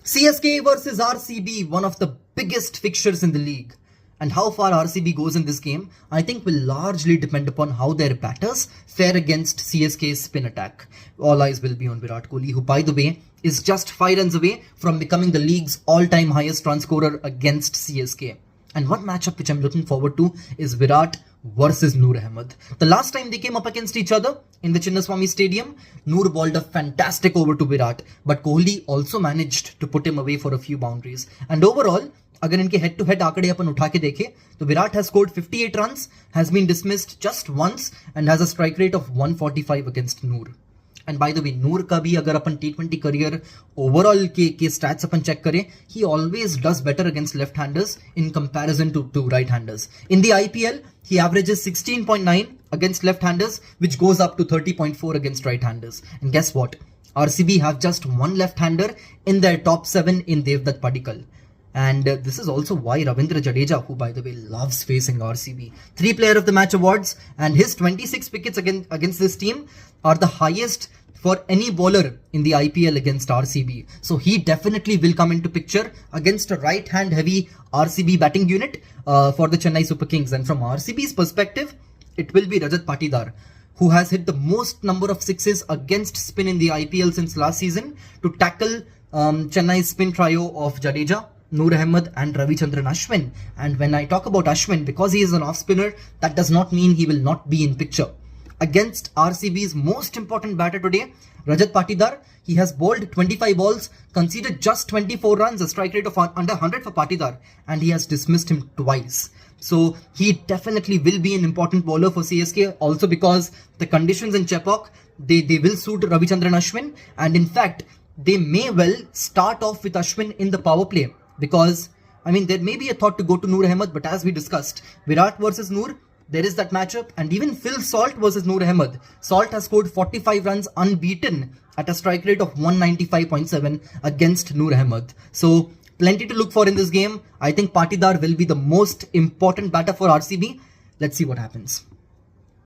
CSK versus RCB, one of the biggest fixtures in the league. And how far RCB goes in this game, I think will largely depend upon how their batters fare against CSK's spin attack. All eyes will be on Virat Kohli, who by the way is just 5 runs away from becoming the league's all-time highest run scorer against CSK. And one matchup which I'm looking forward to is Virat versus Noor Ahmed. The last time they came up against each other in the Chinnaswamy Stadium, Noor bowled a fantastic over to Virat, but Kohli also managed to put him away for a few boundaries. And overall, अगर इनके head to head आंकड़े अपन उठा के देखें तो Virat has scored 58 runs, has been dismissed just once and has a strike rate of 145 against Noor. And by the way, Noor का भी अगर अपन T20 करियर ओवरऑल के स्टैट्स अपन चेक करें, he always does better against left-handers in comparison to right-handers. In the IPL, he averages 16.9 against left-handers, which goes up to 30.4 against right-handers. And guess what? RCB have just one left-hander in their top 7 in Devdutt Padikkal. And this is also why Ravindra Jadeja, who by the way loves facing RCB, 3 Player of the Match awards, and his 26 wickets against this team are the highest for any bowler in the IPL against RCB. So he definitely will come into picture against a right-hand heavy RCB batting unit for the Chennai Super Kings. And from RCB's perspective, it will be Rajat Patidar, who has hit the most number of sixes against spin in the IPL since last season, to tackle Chennai's spin trio of Jadeja, Noor Ahmed and Ravichandran Ashwin. And when I talk about Ashwin, because he is an off-spinner, that does not mean he will not be in picture. Against RCB's most important batter today, Rajat Patidar, he has bowled 25 balls, conceded just 24 runs, a strike rate of under 100 for Patidar, and he has dismissed him twice. So he definitely will be an important bowler for CSK, also because the conditions in Chepauk, they will suit Ravichandran Ashwin, and in fact, they may well start off with Ashwin in the power play. Because, I mean, there may be a thought to go to Noor Ahmed, but as we discussed, Virat versus Noor, there is that matchup. And even Phil Salt versus Noor Ahmed. Salt has scored 45 runs unbeaten at a strike rate of 195.7 against Noor Ahmed. So, plenty to look for in this game. I think Patidar will be the most important batter for RCB. Let's see what happens.